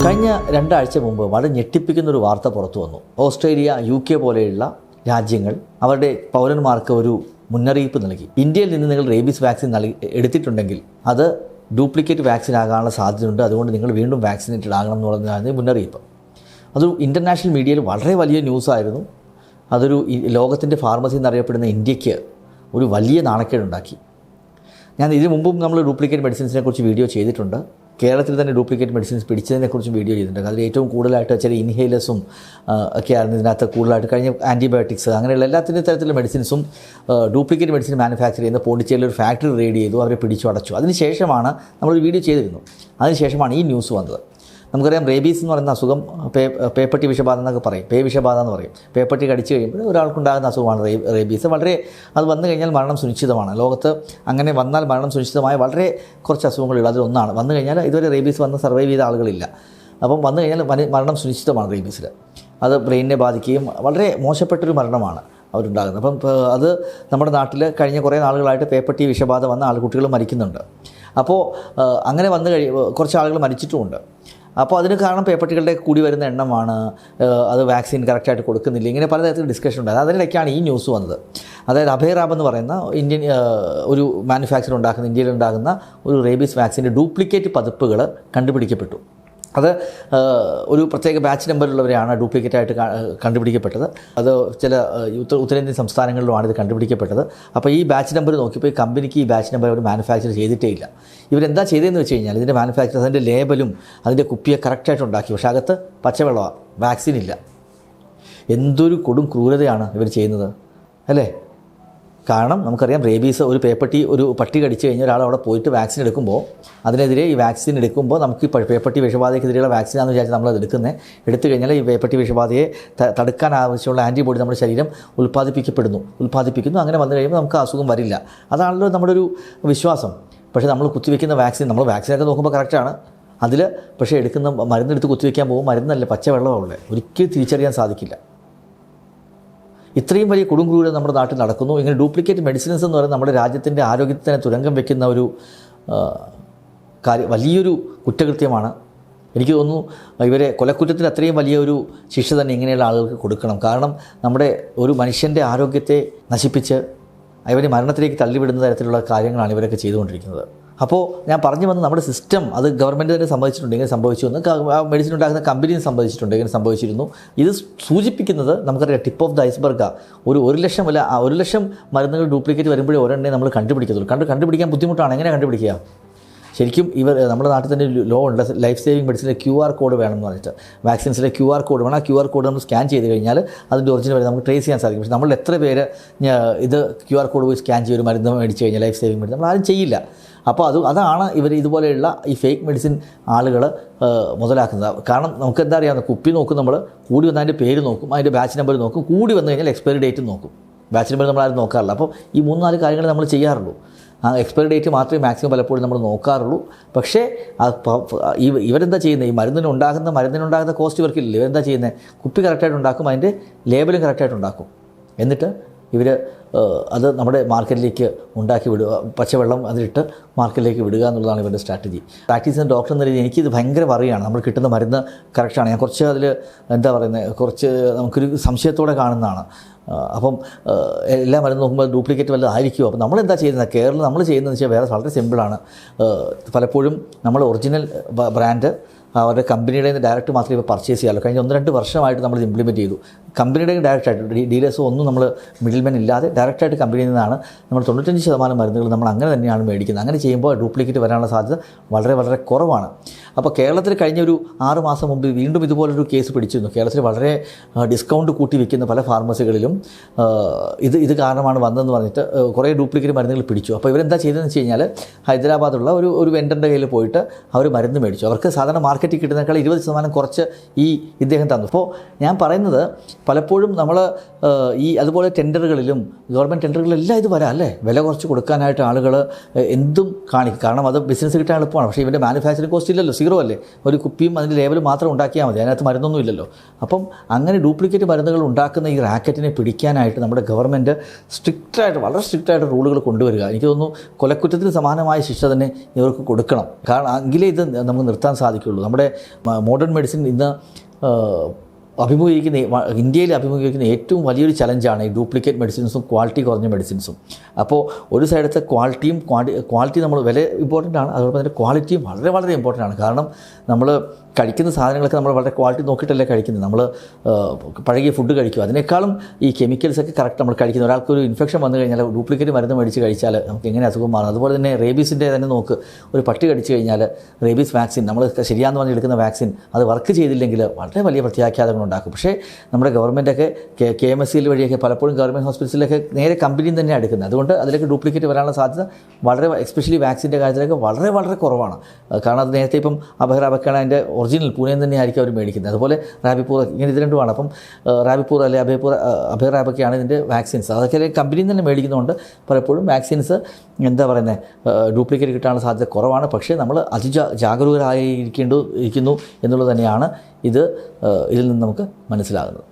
കഴിഞ്ഞ രണ്ടാഴ്ച മുമ്പ് വളരെ ഞെട്ടിപ്പിക്കുന്നൊരു വാർത്ത പുറത്തു വന്നു. ഓസ്ട്രേലിയ, UK പോലെയുള്ള രാജ്യങ്ങൾ അവരുടെ പൗരന്മാർക്ക് ഒരു മുന്നറിയിപ്പ് നൽകി. ഇന്ത്യയിൽ നിന്ന് നിങ്ങൾ റേബീസ് വാക്സിൻ എടുത്തിട്ടുണ്ടെങ്കിൽ അത് ഡ്യൂപ്ലിക്കേറ്റ് വാക്സിൻ ആകാനുള്ള സാധ്യതയുണ്ട്, അതുകൊണ്ട് നിങ്ങൾ വീണ്ടും വാക്സിനേറ്റഡ് ആകണം എന്നുള്ളതാണ് മുന്നറിയിപ്പ്. അതൊരു ഇൻ്റർനാഷണൽ മീഡിയയിൽ വളരെ വലിയ ന്യൂസായിരുന്നു. അതൊരു ലോകത്തിൻ്റെ ഫാർമസി എന്നറിയപ്പെടുന്ന ഇന്ത്യക്ക് ഒരു വലിയ നാണക്കേടുണ്ടാക്കി. ഞാൻ ഇതിനു മുമ്പും നമ്മൾ ഡ്യൂപ്ലിക്കേറ്റ് മെഡിസിൻസിനെ കുറിച്ച് വീഡിയോ ചെയ്തിട്ടുണ്ട്. കേരളത്തിൽ തന്നെ ഡ്യൂപ്ലിക്കേറ്റ് മെഡിസിൻസ് പിടിച്ചതിനെക്കുറിച്ച് വീഡിയോ ചെയ്തിട്ടുണ്ട്. അതിൽ ഏറ്റവും കൂടുതലായിട്ട് ചില ഇൻഹേലേഴ്സും ഒക്കെയാണ് ഇതിനകത്ത് കൂടുതലായിട്ട് കഴിഞ്ഞ ആൻറ്റിബയോട്ടിക്സ് അങ്ങനെയുള്ള എല്ലാത്തിൻ്റെ തരത്തിലുള്ള മെഡിസിൻസും ഡ്യൂപ്ലിക്കേറ്റ് മെഡിസിൻ മാനുഫാക്ചർ ചെയ്യുന്ന പോണ്ടിച്ചേരിയിൽ ഒരു ഫാക്ടറി റെയ്ഡ് ചെയ്തു, അവരെ പിടിച്ചു അടച്ചു. അതിനുശേഷമാണ് നമ്മളൊരു വീഡിയോ ചെയ്തിരുന്നു. അതിനുശേഷമാണ് ഈ ന്യൂസ് വന്നത്. നമുക്കറിയാം റേബീസ് എന്ന് പറയുന്ന അസുഖം പേപ്പട്ടി വിഷബാധ എന്നൊക്കെ പറയും, വിഷബാധ എന്ന് പറയും. പേപ്പട്ടി കടിച്ചു കഴിയുമ്പോൾ ഒരാൾക്കുണ്ടാകുന്ന അസുഖമാണ് റേബീസ്. വളരെ അത് വന്നു കഴിഞ്ഞാൽ മരണം സുനിശ്ചിതമാണ്. ലോകത്ത് അങ്ങനെ വന്നാൽ മരണം സുനിശ്ചിതമായ വളരെ കുറച്ച് അസുഖങ്ങളുള്ള അതിലൊന്നാണ്. വന്നു കഴിഞ്ഞാൽ ഇതുവരെ റേബീസ് വന്ന് സർവൈവ് ചെയ്ത ആളുകളില്ല. അപ്പം വന്നു കഴിഞ്ഞാൽ മരണം സുനിശ്ചിതമാണ് റേബീസിൽ. അത് ബ്രെയിനിനെ ബാധിക്കുകയും വളരെ മോശപ്പെട്ടൊരു മരണമാണ് അവരുണ്ടാകുന്നത്. അപ്പം അത് നമ്മുടെ നാട്ടിൽ കഴിഞ്ഞ കുറേ നാളുകളായിട്ട് പേപ്പട്ടി വിഷബാധ വന്ന കുട്ടികൾ മരിക്കുന്നുണ്ട്. അപ്പോൾ അങ്ങനെ വന്നു കുറച്ച് ആളുകൾ മരിച്ചിട്ടുമുണ്ട്. അപ്പോൾ അതിന് കാരണം പേപ്പട്ടികളുടെ കൂടി വരുന്ന എണ്ണമാണ്, അത് വാക്സിൻ കറക്റ്റായിട്ട് കൊടുക്കുന്നില്ല, ഇങ്ങനെ പലതരത്തിൽ ഡിസ്കഷൻ ഉണ്ടായത്. അതിനിടയ്ക്കാണ് ഈ ന്യൂസ് വന്നത്. അതായത് അഭയറാബ് എന്ന് പറയുന്ന ഇന്ത്യൻ ഒരു മാനുഫാക്ചർ ഉണ്ടാക്കുന്ന ഇന്ത്യയിൽ ഉണ്ടാകുന്ന ഒരു റേബീസ് വാക്സിൻ്റെ ഡ്യൂപ്ലിക്കേറ്റ് പതിപ്പുകൾ കണ്ടുപിടിക്കപ്പെട്ടു. അത് ഒരു പ്രത്യേക ബാച്ച് നമ്പറിലുള്ളവരെയാണ് ഡ്യൂപ്ലിക്കേറ്റായിട്ട് കണ്ടുപിടിക്കപ്പെട്ടത്. അത് ചില ഉത്തരേന്ത്യൻ സംസ്ഥാനങ്ങളിലുമാണ് ഇത് കണ്ടുപിടിക്കപ്പെട്ടത്. അപ്പോൾ ഈ ബാച്ച് നമ്പർ നോക്കിയപ്പോൾ ഈ കമ്പനിക്ക് ഈ ബാച്ച് നമ്പർ അവർ മാനുഫാക്ചർ ചെയ്തിട്ടേ ഇല്ല. ഇവരെന്താ ചെയ്തതെന്ന് വെച്ച് കഴിഞ്ഞാൽ ഇതിൻ്റെ മാനുഫാക്ചർ അതിൻ്റെ ലേബലും അതിൻ്റെ കുപ്പിയെ കറക്റ്റായിട്ട് ഉണ്ടാക്കി, പക്ഷേ അകത്ത് പച്ചവെള്ളമാണ്, വാക്സിൻ ഇല്ല. എന്തൊരു കൊടും ക്രൂരതയാണ് ഇവർ ചെയ്യുന്നത് അല്ലേ? കാരണം നമുക്കറിയാം റേബീസ് ഒരു പട്ടി കടിച്ചു കഴിഞ്ഞാൽ ഒരാൾ അവിടെ പോയിട്ട് വാക്സിൻ എടുക്കുമ്പോൾ അതിനെതിരെ ഈ വാക്സിൻ എടുക്കുമ്പോൾ നമുക്ക് ഈ പേപ്പട്ടി വിഷബാധയ്ക്കെതിരെയുള്ള വാക്സിനാണെന്ന് വിചാരിച്ച് നമ്മളത് എടുത്തു കഴിഞ്ഞാൽ ഈ പേപ്പട്ടി വിഷബാധയെ തടുക്കാൻ ആവശ്യമുള്ള ആൻറ്റിബോഡി നമ്മുടെ ശരീരം ഉൽപ്പാദിപ്പിക്കുന്നു. അങ്ങനെ വന്നു കഴിയുമ്പോൾ നമുക്ക് അസുഖം വരില്ല. അതാണല്ലോ നമ്മുടെ ഒരു വിശ്വാസം. പക്ഷേ നമ്മൾ കുത്തിവെക്കുന്ന നമ്മൾ വാക്സിനൊക്കെ നോക്കുമ്പോൾ കറക്റ്റാണ്. അതിൽ പക്ഷേ മരുന്നെടുത്ത് കുത്തിവെക്കാൻ പോകുമ്പോൾ മരുന്നല്ല, പച്ചവെള്ളമുള്ളത്. ഒരിക്കലും തിരിച്ചറിയാൻ സാധിക്കില്ല. ഇത്രയും വലിയ കൊടുംക്രൂരത നമ്മുടെ നാട്ടിൽ നടക്കുന്നു. ഇങ്ങനെ ഡ്യൂപ്ലിക്കേറ്റ് മെഡിസിൻസ് എന്ന് പറയുന്നത് നമ്മുടെ രാജ്യത്തിൻ്റെ ആരോഗ്യത്തിന് തുരങ്കം വയ്ക്കുന്ന ഒരു വലിയൊരു കുറ്റകൃത്യമാണ്. എനിക്ക് തോന്നുന്നു ഇവരെ കൊലക്കുറ്റത്തിന് അത്രയും വലിയൊരു ശിക്ഷ തന്നെ ഇങ്ങനെയുള്ള ആളുകൾക്ക് കൊടുക്കണം. കാരണം നമ്മുടെ ഒരു മനുഷ്യൻ്റെ ആരോഗ്യത്തെ നശിപ്പിച്ച് ഇവരെ മരണത്തിലേക്ക് തള്ളിവിടുന്ന തരത്തിലുള്ള കാര്യങ്ങളാണ് ഇവരൊക്കെ ചെയ്തുകൊണ്ടിരിക്കുന്നത്. അപ്പോൾ ഞാൻ പറഞ്ഞു വന്ന് നമ്മുടെ സിസ്റ്റം അത് ഗവൺമെൻറ് തന്നെ സമ്മതിച്ചിട്ടുണ്ട്, ഇങ്ങനെ സംഭവിച്ചു എന്ന്. മെഡിസിൻ ഉണ്ടാക്കുന്ന കമ്പനിയും സമ്മതിച്ചിട്ടുണ്ട്, ഇങ്ങനെ സംഭവിച്ചിരുന്നു. ഇത് സൂചിപ്പിക്കുന്നത് നമുക്കറിയാം ടിപ്പ് ഓഫ് ദ ഐസ്ബർഗാണ്. 1,00,000 മരുന്നുകൾ ഡ്യൂപ്ലിക്കേറ്റ് വരുമ്പോഴേ ഒരെണ്ണേ നമ്മൾ കണ്ടുപിടിക്കത്തുള്ളൂ. കണ്ടുപിടിക്കാൻ ബുദ്ധിമുട്ടാണ്. എങ്ങനെ കണ്ടുപിടിക്കുക? ശരിക്കും നമ്മുടെ നാട്ടിൽ തന്നെ ലോ ഉണ്ട്, ലൈഫ് സേവിങ് മെഡിസിനിലെ QR കോഡ് വേണമെന്ന് പറഞ്ഞിട്ട്. വാക്സിൻസിലെ QR കോഡ് വേണം. ആ QR കോഡ് നമ്മൾ സ്കാൻ ചെയ്ത് കഴിഞ്ഞാൽ അതിൻ്റെ ഒറിജിനൽ വരെ നമുക്ക് ട്രേസ് ചെയ്യാൻ സാധിക്കും. പക്ഷേ നമ്മൾ എത്ര പേര് ഇത് QR കോഡ് പോയി സ്കാൻ ചെയ്ത് ഒരു മരുന്ന് മേടിച്ച് കഴിഞ്ഞാൽ ലൈഫ് സേവിങ് മെഡിസിൻ നമ്മൾ ആരും ചെയ്യില്ല. അപ്പോൾ അതാണ് ഇവർ ഇതുപോലെയുള്ള ഈ ഫേക്ക് മെഡിസിൻ ആളുകൾ മുതലാക്കുന്നത്. കാരണം നമുക്ക് എന്താ അറിയാവുന്ന കുപ്പി നോക്കും, നമ്മൾ കൂടി വന്ന് അതിൻ്റെ പേര് നോക്കും, അതിൻ്റെ ബാച്ച് നമ്പർ നോക്കും, കൂടി വന്നു കഴിഞ്ഞാൽ എക്സ്പയറി ഡേറ്റും നോക്കും. ബാച്ച് നമ്പർ നമ്മൾ ആരും നോക്കാറില്ല. അപ്പോൾ ഈ 3-4 കാര്യങ്ങൾ നമ്മൾ ചെയ്യാറുള്ളൂ. ആ എക്സ്പയറി ഡേറ്റ് മാത്രമേ മാക്സിമം പലപ്പോഴും നമ്മൾ നോക്കാറുള്ളൂ. പക്ഷേ ഇവരെന്താ ചെയ്യുന്നത്? ഈ മരുന്നിനുണ്ടാകുന്ന കോസ്റ്റ് ഇവർക്കില്ല. ഇവരെന്താ ചെയ്യുന്നത്? കുപ്പി കറക്റ്റായിട്ട് ഉണ്ടാക്കും, അതിൻ്റെ ലേബലും കറക്റ്റായിട്ട് ഉണ്ടാക്കും. എന്നിട്ട് ഇവർ അത് നമ്മുടെ മാർക്കറ്റിലേക്ക് ഉണ്ടാക്കി വിടുക, പച്ചവെള്ളം അതിലിട്ട് മാർക്കറ്റിലേക്ക് വിടുക എന്നുള്ളതാണ് ഇവരുടെ സ്ട്രാറ്റജി. പ്രാക്ടീസ് ചെയ്യുന്ന ഡോക്ടർ എന്ന രീതിയിൽ എനിക്കിത് ഭയങ്കര വറിയാണ്. നമ്മൾ കിട്ടുന്ന മരുന്ന് കറക്റ്റാണ്. ഞാൻ കുറച്ച് അതിൽ കുറച്ച് നമുക്കൊരു സംശയത്തോടെ കാണുന്നതാണ്. അപ്പം എല്ലാ മരുന്ന് നോക്കുമ്പോൾ ഡ്യൂപ്ലിക്കേറ്റ് വല്ലതും ആയിരിക്കുമോ? അപ്പോൾ നമ്മളെന്താ ചെയ്യുന്നത്? കേരളം നമ്മൾ ചെയ്യുന്നതെന്ന് വെച്ചാൽ വളരെ സിമ്പിളാണ്. പലപ്പോഴും നമ്മൾ ഒറിജിനൽ ബ്രാൻഡ് അവരുടെ കമ്പനിയുടെ ഡയറക്റ്റ് മാത്രമേ ഇപ്പോൾ പർച്ചേസ് ചെയ്യാമല്ലോ. കഴിഞ്ഞ 1-2 വർഷമായിട്ട് നമ്മളിത് ഇംപ്ലിമെൻറ്റ് ചെയ്തു. കമ്പനിയുടെ ഡയറക്റ്റായിട്ട് ഡീലേഴ്സോ ഒന്നും നമ്മൾ മിഡിൽമെൻ ഇല്ലാതെ ഡയറക്റ്റായിട്ട് കമ്പനിയിൽ നിന്നാണ് നമ്മൾ 95% മരുന്നുകൾ നമ്മൾ അങ്ങനെ തന്നെയാണ് മേടിക്കുന്നത്. അങ്ങനെ ചെയ്യുമ്പോൾ ഡ്യൂപ്ലിക്കേറ്റ് വരാനുള്ള സാധ്യത വളരെ കുറവാണ്. അപ്പോൾ കേരളത്തിൽ കഴിഞ്ഞ ഒരു 6 മാസം മുമ്പ് വീണ്ടും ഇതുപോലൊരു കേസ് പിടിച്ചിരുന്നു. കേരളത്തിൽ വളരെ ഡിസ്കൗണ്ട് കൂട്ടി വിൽക്കുന്ന പല ഫാർമസികളിലും ഇത് കാരണമാണ് വന്നതെന്ന് പറഞ്ഞിട്ട് കുറേ ഡ്യൂപ്ലിക്കേറ്റ് മരുന്നുകൾ പിടിച്ചു. അപ്പോൾ ഇവരെന്താ ചെയ്തതെന്ന് വെച്ച് കഴിഞ്ഞാൽ ഹൈദരാബാദുള്ള ഒരു വെൻഡറിൻ്റെ കയ്യിൽ പോയിട്ട് അവർ മരുന്ന് മേടിച്ചു. അവർക്ക് സാധാരണ മാർക്കറ്റിൽ കിട്ടുന്നതിനേക്കാൾ 20% കുറച്ച് ഇദ്ദേഹം തന്നു. അപ്പോൾ ഞാൻ പറയുന്നത് പലപ്പോഴും നമ്മൾ അതുപോലെ ടെൻഡറുകളിലും ഗവൺമെൻറ് ടെൻഡറുകളിലെല്ലാം ഇത് വരാം അല്ലേ? വില കുറച്ച് കൊടുക്കാനായിട്ട് ആളുകൾ എന്തും കാണിക്കും. കാരണം അത് ബിസിനസ് കിട്ടാൻ എളുപ്പമാണ്. പക്ഷേ ഇവൻ്റെ മാനുഫാക്ചറിങ് കോസ്റ്റ് ഇല്ലല്ലോ. സീറോ അല്ലേ, ഒരു കുപ്പിയും അതിൻ്റെ ലേബൽ മാത്രം ഉണ്ടാക്കിയാൽ മതി, അതിനകത്ത് മരുന്നൊന്നും ഇല്ലല്ലോ. അപ്പം അങ്ങനെ ഡ്യൂപ്ലിക്കേറ്റ് മരുന്നുകൾ ഉണ്ടാക്കുന്ന ഈ റാക്കറ്റിനെ പിടിക്കാനായിട്ട് നമ്മുടെ ഗവൺമെൻറ് വളരെ സ്ട്രിക്റ്റായിട്ട് റൂളുകൾ കൊണ്ടുവരിക. എനിക്ക് തോന്നുന്നു കൊലക്കുറ്റത്തിന് സമാനമായ ശിക്ഷ തന്നെ ഇവർക്ക് കൊടുക്കണം. കാരണം എങ്കിലേ ഇത് നമുക്ക് നിർത്താൻ സാധിക്കുകയുള്ളൂ. നമ്മുടെ മോഡേൺ മെഡിസിൻ ഇന്ന് ഇന്ത്യയിൽ അഭിമുഖീകരിക്കുന്ന ഏറ്റവും വലിയൊരു ചലഞ്ചാണ് ഈ ഡ്യൂപ്ലിക്കേറ്റ് മെഡിസിൻസും ക്വാളിറ്റി കുറഞ്ഞ മെഡിസിൻസും. അപ്പോൾ ഒരു സൈഡത്തെ ക്വാളിറ്റി നമ്മൾ വില ഇമ്പോർട്ടൻ്റ് ആണ്, അതോടൊപ്പം തന്നെ ക്വാളിറ്റിയും വളരെ വളരെ ഇമ്പോർട്ടൻ്റ് ആണ്. കാരണം നമ്മൾ കഴിക്കുന്ന സാധനങ്ങളൊക്കെ നമ്മൾ വളരെ ക്വാളിറ്റി നോക്കിയിട്ടല്ലേ കഴിക്കുന്നത്. നമ്മൾ പഴകിയ ഫുഡ് കഴിക്കും, അതിനേക്കാളും ഈ കെമിക്കൽസൊക്കെ കറക്റ്റ് നമ്മൾ കഴിക്കുന്നത്. ഒരാൾക്കൊരു ഇൻഫെക്ഷൻ വന്നു കഴിഞ്ഞാൽ ഡ്യൂപ്ലിക്കേറ്റ് മരുന്ന് മേടിച്ച് കഴിച്ചാൽ നമുക്ക് എങ്ങനെ അസുഖം മാറും. അതുപോലെ തന്നെ റേബീസിൻ്റെ തന്നെ നോക്ക്, ഒരു പട്ടി കടിച്ചു കഴിഞ്ഞാൽ റേബീസ് വാക്സിൻ നമ്മൾ ശരിയാണെന്ന് പറഞ്ഞ് എടുക്കുന്ന വാക്സിൻ അത് വർക്ക് ചെയ്തില്ലെങ്കിൽ വളരെ വലിയ പ്രത്യാഘാതങ്ങൾ ഉണ്ടാക്കും. പക്ഷേ നമ്മുടെ ഗവൺമെൻറ്റൊക്കെ KMSCL വഴിയൊക്കെ പലപ്പോഴും ഗവൺമെൻറ് ഹോസ്പിറ്റലിലൊക്കെ നേരെ കമ്പനിയിൽ തന്നെ എടുക്കുന്നത്. അതുകൊണ്ട് അതിലേക്ക് ഡ്യൂപ്ലിക്കേറ്റ് വരാനുള്ള സാധ്യത വളരെ, എസ്പെഷ്യലി വാക്സിൻ്റെ കാര്യത്തിലൊക്കെ വളരെ വളരെ കുറവാണ്. കാരണം അത് നേരത്തെ ഇപ്പം അഭയറാബക്കാണ് അതിൻ്റെ ഒറിജിനൽ പൂനെയിൽ തന്നെ ആയിരിക്കും അവർ മേടിക്കുന്നത്. അതുപോലെ റാബിപ്പൂർ, ഇങ്ങനെ ഇത് രണ്ടുമാണ്. അപ്പം റാബിപ്പൂർ അല്ലെ അഭയറാബക്കയാണ് ഇതിൻ്റെ വാക്സിൻസ്. അതൊക്കെ കമ്പനിയിൽ തന്നെ മേടിക്കുന്നതുകൊണ്ട് പലപ്പോഴും വാക്സിൻസ് ഡ്യൂപ്ലിക്കേറ്റ് കിട്ടാനുള്ള സാധ്യത കുറവാണ്. പക്ഷേ നമ്മൾ ജാഗരൂകരായിരിക്കുന്നു എന്നുള്ളത് തന്നെയാണ് ഇതിൽ നിന്ന് നമുക്ക് മനസ്സിലാകുന്നത്.